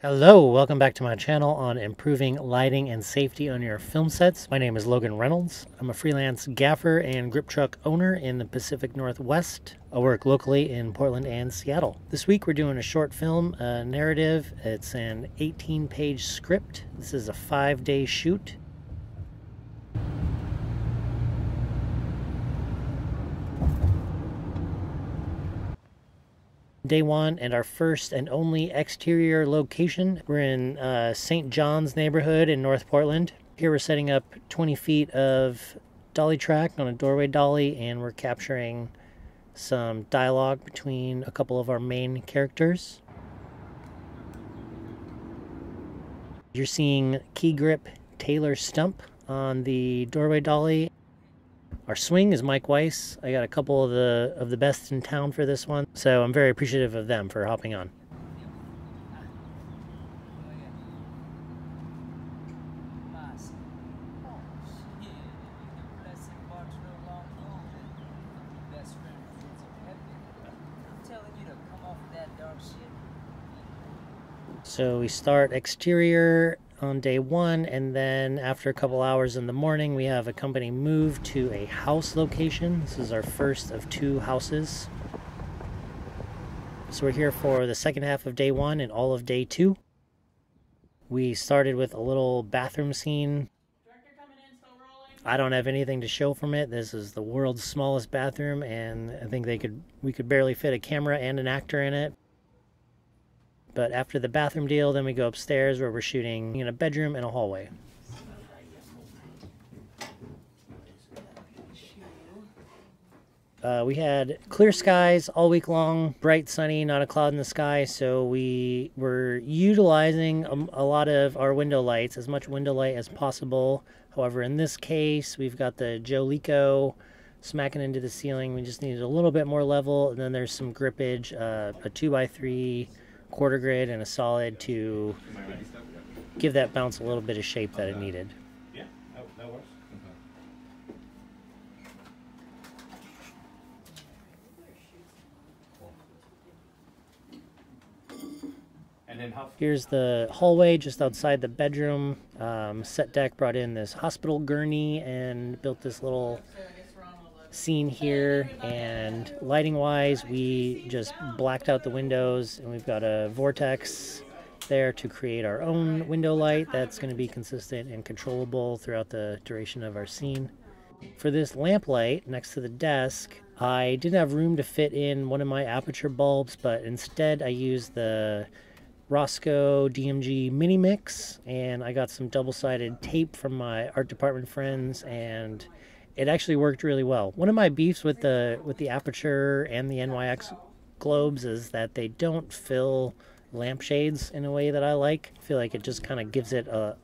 Hello, welcome back to my channel on improving lighting and safety on your film sets. My name is Logan Reynolds. I'm a freelance gaffer and grip truck owner in the Pacific Northwest. I work locally in Portland and Seattle. This week we're doing a short film, a narrative. It's an 18-page script. This is a 5-day shoot. Day one and our first and only exterior location. We're in St. John's neighborhood in North Portland. Here we're setting up 20 feet of dolly track on a doorway dolly, and we're capturing some dialogue between a couple of our main characters. You're seeing key grip Taylor Stump on the doorway dolly. Our swing is Mike Weiss. I got a couple of the best in town for this one, so I'm very appreciative of them for hopping on. So we start exterior on day one, and then after a couple hours in the morning, we have a company move to a house location. This is our first of 2 houses. So we're here for the second half of day one and all of day 2. We started with a little bathroom scene. I don't have anything to show from it. This is the world's smallest bathroom, and I think we could barely fit a camera and an actor in it. But after the bathroom deal, then we go upstairs where we're shooting in a bedroom and a hallway. We had clear skies all week long, bright, sunny, not a cloud in the sky, so we were utilizing a lot of our window lights, as much window light as possible. However, in this case, we've got the Jolico smacking into the ceiling. We just needed a little bit more level, and then there's some grippage, a 2x3 quarter grid and a solid to give that bounce a little bit of shape that it needed. Yeah, that works. And then here's the hallway just outside the bedroom. Set deck brought in this hospital gurney and built this little scene here, and lighting wise we just blacked out the windows, and we've got a vortex there to create our own window light that's going to be consistent and controllable throughout the duration of our scene. For this lamp light next to the desk, I didn't have room to fit in one of my aperture bulbs, but instead I used the Roscoe DMG Mini Mix, and I got some double-sided tape from my art department friends, and it actually worked really well. One of my beefs with the aperture and the NYX globes is that they don't fill lampshades in a way that I like. I feel like it just kind of gives it a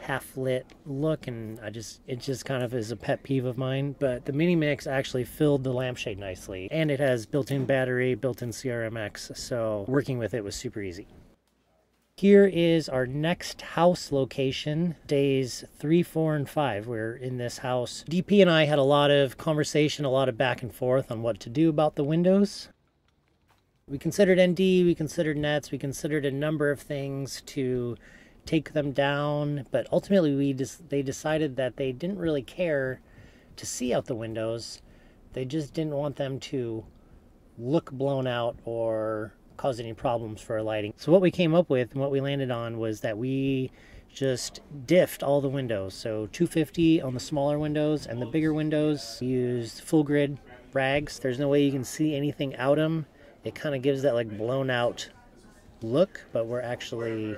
half-lit look, and it just kind of is a pet peeve of mine. But the Mini Mix actually filled the lampshade nicely, and it has built-in battery, built-in CRMX, so working with it was super easy. Here is our next house location, days 3, 4, and 5. We're in this house. DP and I had a lot of conversation, a lot of back and forth on what to do about the windows. We considered ND, we considered nets, we considered a number of things to take them down, but ultimately they decided that they didn't really care to see out the windows. They just didn't want them to look blown out or cause any problems for our lighting. So what we came up with and what we landed on was that we just diffed all the windows. So 250 on the smaller windows, and the bigger windows we used full grid rags. There's no way you can see anything out them. It kind of gives that like blown out look, but we're actually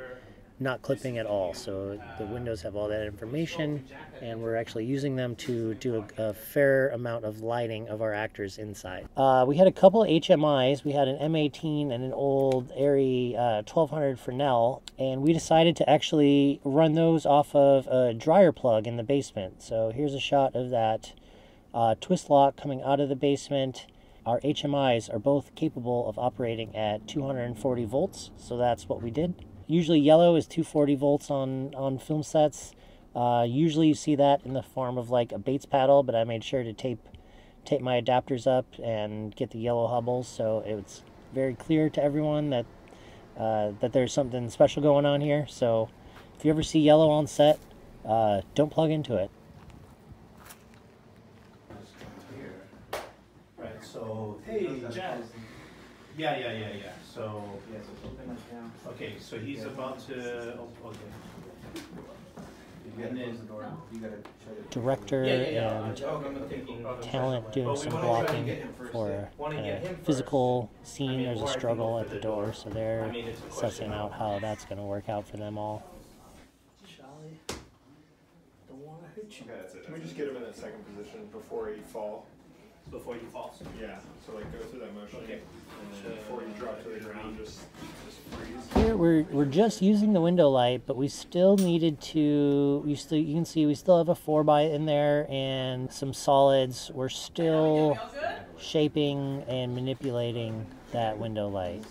not clipping at all. So the windows have all that information, and we're actually using them to do a fair amount of lighting of our actors inside. We had a couple HMIs. We had an M18 and an old Arri 1200 Fresnel, and we decided to actually run those off of a dryer plug in the basement. So here's a shot of that twist lock coming out of the basement. Our HMIs are both capable of operating at 240 volts, so that's what we did. Usually yellow is 240 volts on film sets. Usually you see that in the form of like a Bates paddle, but I made sure to tape my adapters up and get the yellow hubbles, so it's very clear to everyone that that there's something special going on here. So if you ever see yellow on set, don't plug into it. Right, so, hey, Jazz. Yeah. So, okay, so he's about to, okay. And then, Director and talent doing some blocking for a physical scene. There's a struggle at the door, so they're sussing out how that's going to work out for them all. Charlie, don't want to hurt you. Can we just get him in that second position before he fall? before he falls. Yeah, so like go through that motion. Okay. And then before you drop to the ground, just freeze. Here we're just using the window light, but we still needed to. You can see we still have a 4x in there and some solids. We're still shaping and manipulating that window light.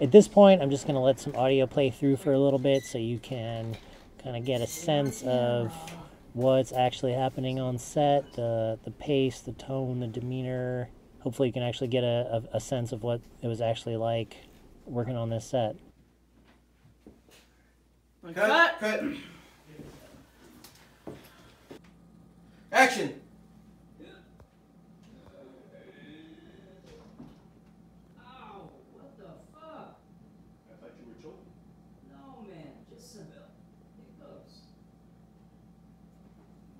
At this point, I'm just going to let some audio play through for a little bit so you can kind of get a sense of what's actually happening on set, the pace, the tone, the demeanor. Hopefully you can actually get a sense of what it was actually like working on this set. Cut! Action! Ow, what the fuck? I thought you were joking. No, man, just some hiccups.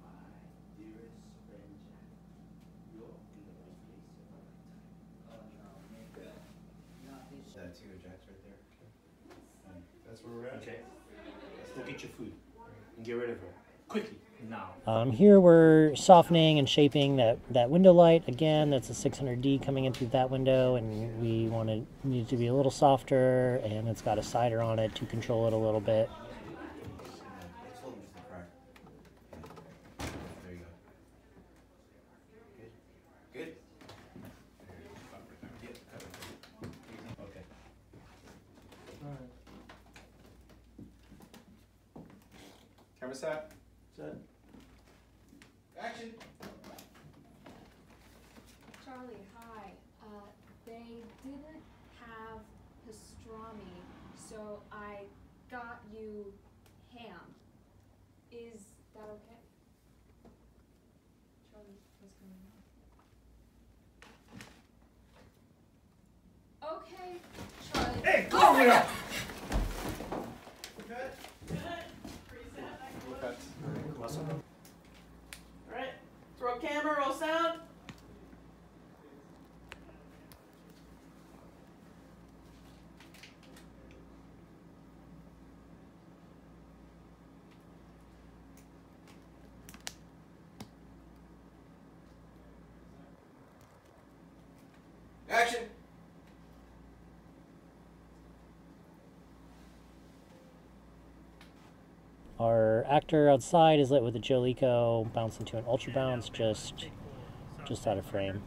My dearest friend Jack, you're in the right place at the right time. Oh no, nigga. Not this shit. That's you, Jack's right there. That's where we're at. Okay. Let's go get your food and get rid of her. Quickly. Now. Here we're softening and shaping that window light. Again, that's a 600D coming in through that window, and we need it to be a little softer, and it's got a cider on it to control it a little bit. Let's hold him just a crack. There you go. Good. Good. Okay. Camera set. Set. Action! Charlie, hi. They didn't have pastrami, so I got you ham. Is that okay? Charlie, what's going on? Okay, Charlie. Hey, go over there! Alright, throw camera, roll sound. Action! Our actor outside is lit with a Jolico, bouncing to an ultra bounce, just out of frame.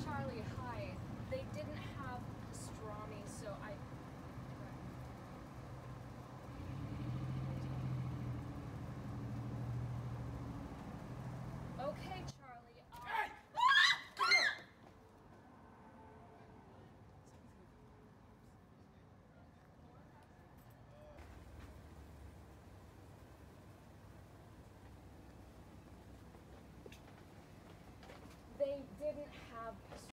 Charlie, hi. They didn't have pastrami, so I... Okay, Charlie. They didn't have pastrami.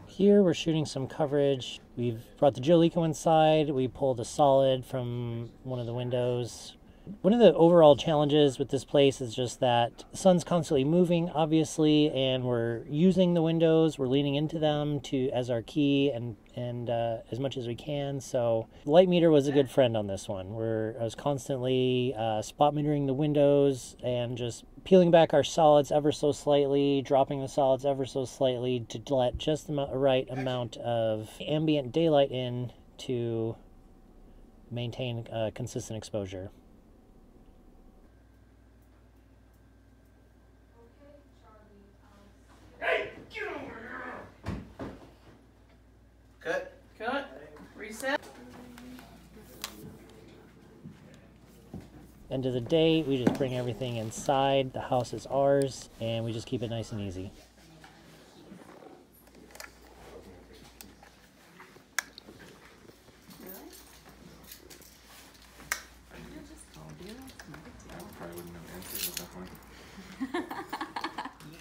Here we're shooting some coverage. We've brought the Jolico inside. We pulled a solid from one of the windows. One of the overall challenges with this place is just that the sun's constantly moving, obviously, and we're using the windows, we're leaning into them as our key and as much as we can. So the light meter was a good friend on this one. I was constantly spot metering the windows and just peeling back our solids ever so slightly, dropping the solids ever so slightly to let just the right amount of ambient daylight in to maintain consistent exposure. Cut. Cut. Reset. End of the day, we just bring everything inside. The house is ours, and we just keep it nice and easy.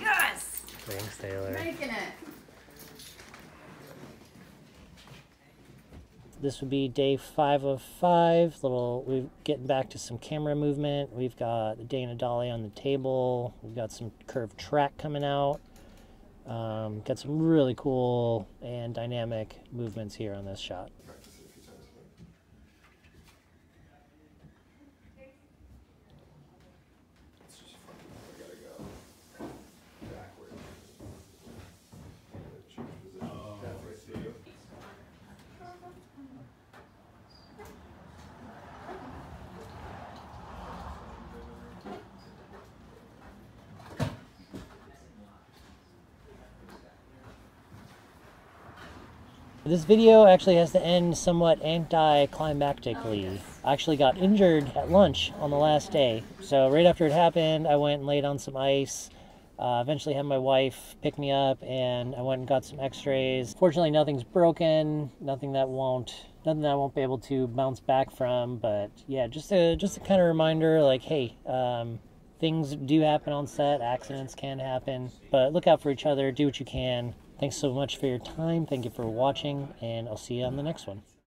Yes! Thanks, Taylor. Making it. This would be day 5 of 5. We're getting back to some camera movement. We've got the Dana dolly on the table. We've got some curved track coming out. Got some really cool and dynamic movements here on this shot. This video actually has to end somewhat anticlimactically. I actually got injured at lunch on the last day. So right after it happened, I went and laid on some ice. Eventually had my wife pick me up, and I went and got some x-rays. Fortunately, nothing's broken, nothing that I won't be able to bounce back from. But yeah, just a kind of reminder, like, hey, things do happen on set, accidents can happen, but look out for each other, do what you can. Thanks so much for your time. Thank you for watching, and I'll see you on the next one.